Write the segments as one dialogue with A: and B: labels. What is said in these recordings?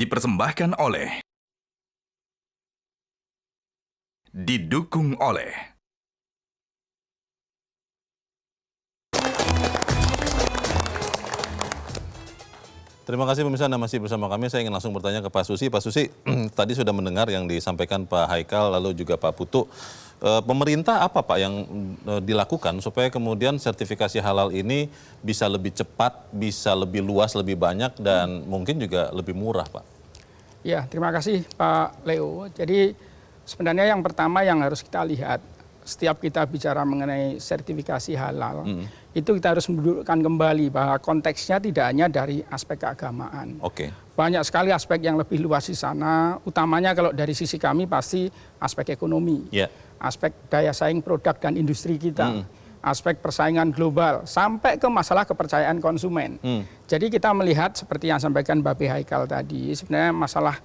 A: Dipersembahkan oleh, didukung oleh
B: Terima kasih pemirsa, Anda masih bersama kami. Saya ingin langsung bertanya ke Pak Susi. Pak Susi, tadi sudah mendengar yang disampaikan Pak Haikal lalu juga Pak Putu. Pemerintah apa Pak yang dilakukan supaya kemudian sertifikasi halal ini bisa lebih cepat, bisa lebih luas, lebih banyak, dan mungkin juga lebih murah Pak?
C: Ya, terima kasih Pak Leo. Jadi sebenarnya yang pertama yang harus kita lihat, setiap kita bicara mengenai sertifikasi halal, itu kita harus mendudukkan kembali bahwa konteksnya tidak hanya dari aspek keagamaan. Banyak sekali aspek yang lebih luas di sana, utamanya kalau dari sisi kami pasti aspek ekonomi, aspek daya saing produk dan industri kita, aspek persaingan global, sampai ke masalah kepercayaan konsumen. Jadi kita melihat seperti yang sampaikan Mbak Haikal tadi, sebenarnya masalah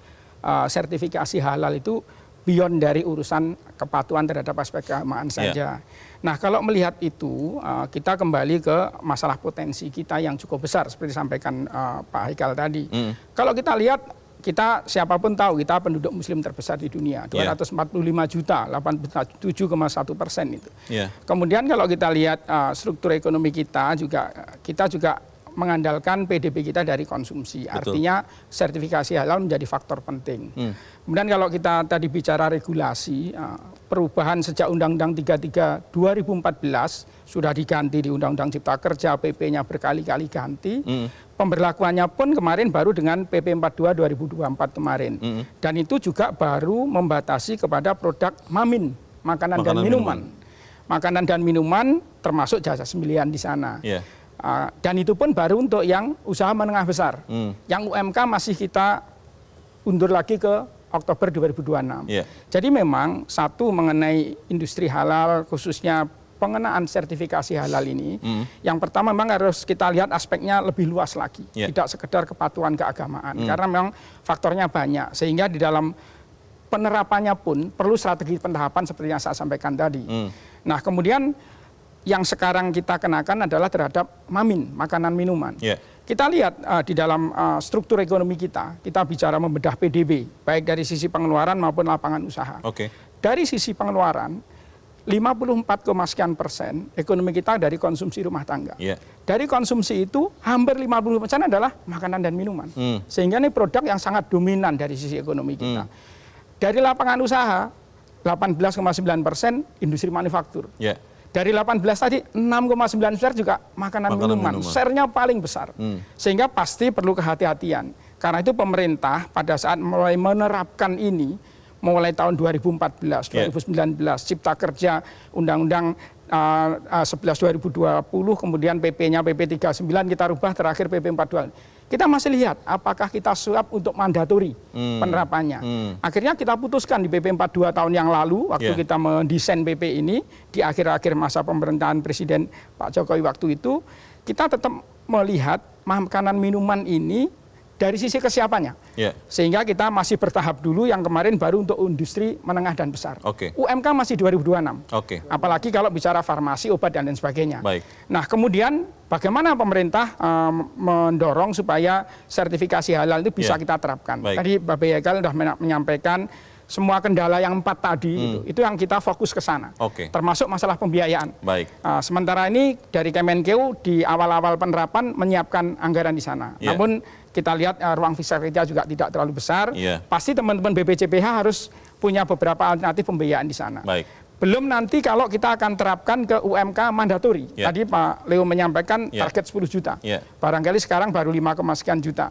C: sertifikasi halal itu beyond dari urusan kepatuhan terhadap aspek keagamaan saja. Nah, kalau melihat itu, kita kembali ke masalah potensi kita yang cukup besar, seperti disampaikan Pak Haikal tadi. Kalau kita lihat, kita siapapun tahu kita penduduk muslim terbesar di dunia, 245 juta, 87,1% itu. Kemudian kalau kita lihat struktur ekonomi kita juga mengandalkan PDB kita dari konsumsi. Artinya sertifikasi halal menjadi faktor penting. Kemudian kalau kita tadi bicara regulasi, perubahan sejak Undang-Undang 33 2014 sudah diganti di Undang-Undang Cipta Kerja, PP-nya berkali-kali ganti. Pemberlakuannya pun kemarin baru dengan PP 42 2024 kemarin. Dan itu juga baru membatasi kepada produk mamin, makanan dan minuman. Makanan dan minuman termasuk jasa sembelihan di sana. Dan itu pun baru untuk yang usaha menengah besar. Yang UMK masih kita undur lagi ke Oktober 2026. Jadi memang satu mengenai industri halal, khususnya pengenaan sertifikasi halal ini, yang pertama memang harus kita lihat aspeknya lebih luas lagi. Tidak sekedar kepatuhan keagamaan. Karena memang faktornya banyak. Sehingga di dalam penerapannya pun perlu strategi penerapan seperti yang saya sampaikan tadi. Nah, kemudian yang sekarang kita kenakan adalah terhadap mamin, makanan minuman. Kita lihat di dalam struktur ekonomi kita bicara membedah PDB, baik dari sisi pengeluaran maupun lapangan usaha. Dari sisi pengeluaran, 54,sekian% ekonomi kita dari konsumsi rumah tangga. Dari konsumsi itu hampir 50% adalah makanan dan minuman. Sehingga ini produk yang sangat dominan dari sisi ekonomi kita. Dari lapangan usaha, 18,9% industri manufaktur. Dari 18 tadi, 6,9% juga makanan minuman. Share-nya paling besar. Sehingga pasti perlu kehati-hatian. Karena itu pemerintah pada saat mulai menerapkan ini, mulai tahun 2014, 2019, Cipta Kerja, Undang-Undang 11 2020, kemudian PP-nya PP 39 kita rubah, terakhir PP 42. Kita masih lihat apakah kita siap untuk mandatori penerapannya. Akhirnya kita putuskan di PP 42 tahun yang lalu, waktu kita mendesain PP ini, di akhir-akhir masa pemerintahan Presiden Pak Jokowi waktu itu, kita tetap melihat makanan minuman ini dari sisi kesiapannya. Sehingga kita masih bertahap dulu, yang kemarin baru untuk industri menengah dan besar. UMK masih 2026. Apalagi kalau bicara farmasi, obat, dan lain sebagainya. Nah, kemudian bagaimana pemerintah mendorong supaya sertifikasi halal itu bisa kita terapkan. Tadi Mbak Haikal sudah menyampaikan semua kendala yang 4 tadi, itu yang kita fokus ke sana. Termasuk masalah pembiayaan. Sementara ini dari Kemenkeu di awal-awal penerapan menyiapkan anggaran di sana. Namun kita lihat ruang fiskal kita juga tidak terlalu besar. Pasti teman-teman BPJPH harus punya beberapa alternatif pembiayaan di sana. Belum nanti kalau kita akan terapkan ke UMK mandatori. Tadi Pak Leo menyampaikan target 10 juta. Barangkali sekarang baru 5, sekian juta.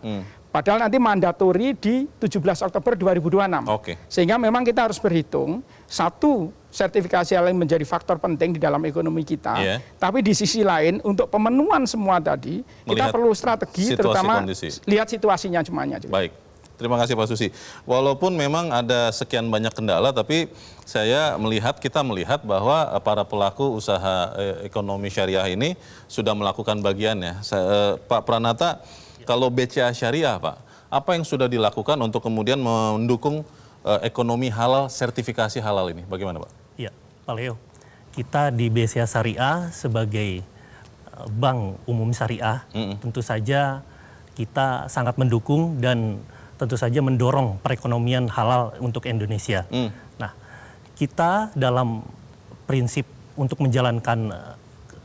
C: Padahal nanti mandatori di 17 Oktober 2026. Sehingga memang kita harus berhitung, satu, sertifikasi halal menjadi faktor penting di dalam ekonomi kita. Tapi di sisi lain, untuk pemenuhan semua tadi, kita perlu strategi, terutama lihat situasinya semuanya.
B: Terima kasih Pak Susi. Walaupun memang ada sekian banyak kendala, tapi kita melihat bahwa para pelaku usaha ekonomi syariah ini sudah melakukan bagiannya. Pak Pranata, kalau BCA Syariah Pak, apa yang sudah dilakukan untuk kemudian mendukung ekonomi halal, sertifikasi halal ini? Bagaimana Pak?
D: Ya, Pak Leo, kita di BCA Syariah sebagai bank umum syariah, tentu saja kita sangat mendukung dan tentu saja mendorong perekonomian halal untuk Indonesia. Nah, kita dalam prinsip untuk menjalankan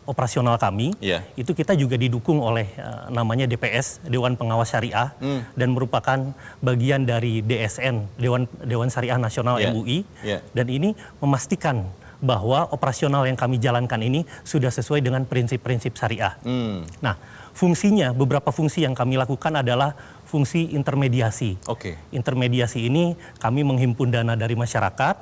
D: operasional kami, itu kita juga didukung oleh namanya DPS, Dewan Pengawas Syariah, dan merupakan bagian dari DSN, Dewan Syariah Nasional MUI, dan ini memastikan bahwa operasional yang kami jalankan ini sudah sesuai dengan prinsip-prinsip syariah. Nah, fungsinya, beberapa fungsi yang kami lakukan adalah fungsi intermediasi. Intermediasi ini kami menghimpun dana dari masyarakat,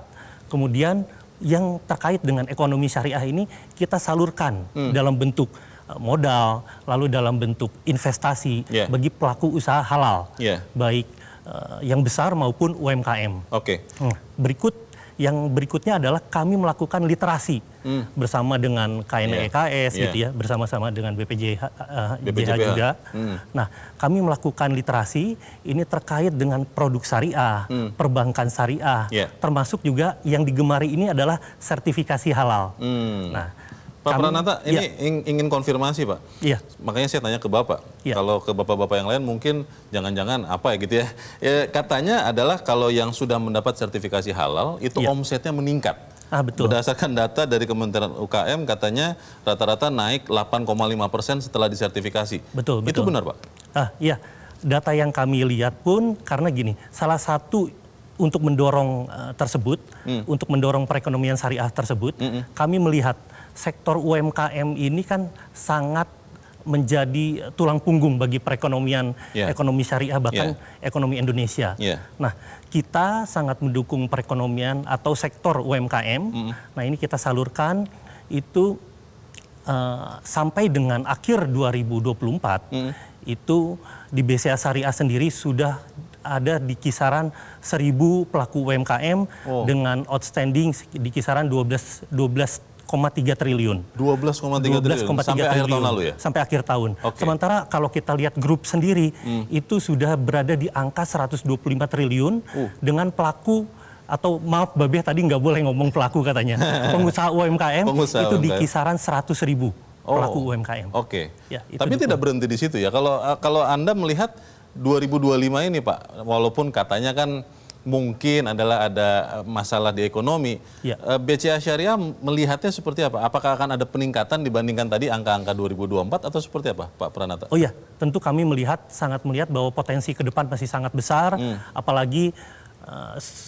D: kemudian yang terkait dengan ekonomi syariah ini kita salurkan dalam bentuk modal, lalu dalam bentuk investasi bagi pelaku usaha halal, baik yang besar maupun UMKM. Yang berikutnya adalah kami melakukan literasi bersama dengan KNEKS gitu ya, bersama-sama dengan BPJH juga. Nah, kami melakukan literasi ini terkait dengan produk syariah, perbankan syariah, termasuk juga yang digemari ini adalah sertifikasi halal. Nah,
B: Pak Pranata, ini ingin konfirmasi Pak. Makanya saya tanya ke Bapak. Kalau ke Bapak-Bapak yang lain mungkin jangan-jangan apa ya gitu ya. Katanya adalah kalau yang sudah mendapat sertifikasi halal itu omsetnya meningkat.
D: Betul.
B: Berdasarkan data dari Kementerian UKM katanya rata-rata naik 8,5% setelah disertifikasi.
D: Betul.
B: Itu benar Pak?
D: Iya, data yang kami lihat pun karena gini, salah satu untuk mendorong tersebut, untuk mendorong perekonomian syariah tersebut, kami melihat sektor UMKM ini kan sangat menjadi tulang punggung bagi perekonomian ekonomi syariah bahkan ekonomi Indonesia. Nah, kita sangat mendukung perekonomian atau sektor UMKM. Nah, ini kita salurkan itu sampai dengan akhir 2024 itu di BCA Syariah sendiri sudah ada di kisaran 1.000 pelaku UMKM dengan outstanding di kisaran 12,3 triliun. 12,3 triliun sampai akhir tahun lalu ya? Sampai akhir tahun. Sementara kalau kita lihat grup sendiri, itu sudah berada di angka 125 triliun dengan pelaku atau maaf Babeh tadi nggak boleh ngomong pelaku katanya. Pengusaha UMKM itu di kisaran 100.000 pelaku UMKM. Ya,
B: tapi tidak berhenti di situ ya. Kalau Anda melihat 2025 ini Pak, walaupun katanya kan mungkin adalah ada masalah di ekonomi. BCA Syariah melihatnya seperti apa? Apakah akan ada peningkatan dibandingkan tadi angka-angka 2024 atau seperti apa Pak Pranata?
D: Oh ya, tentu kami sangat melihat bahwa potensi ke depan masih sangat besar, apalagi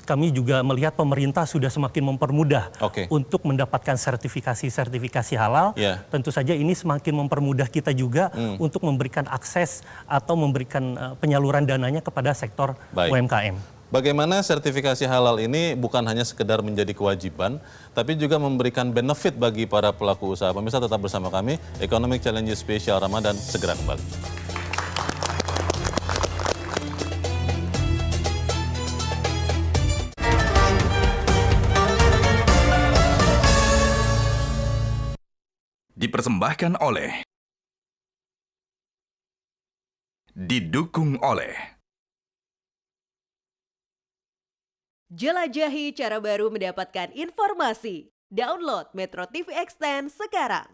D: kami juga melihat pemerintah sudah semakin mempermudah untuk mendapatkan sertifikasi halal. Tentu saja ini semakin mempermudah kita juga untuk memberikan akses atau memberikan penyaluran dananya kepada sektor UMKM.
B: Bagaimana sertifikasi halal ini bukan hanya sekedar menjadi kewajiban, tapi juga memberikan benefit bagi para pelaku usaha. Pemirsa tetap bersama kami, Economic Challenges Spesial Ramadan segera kembali.
A: Dipersembahkan oleh, didukung oleh.
E: Jelajahi cara baru mendapatkan informasi. Download Metro TV Extend sekarang.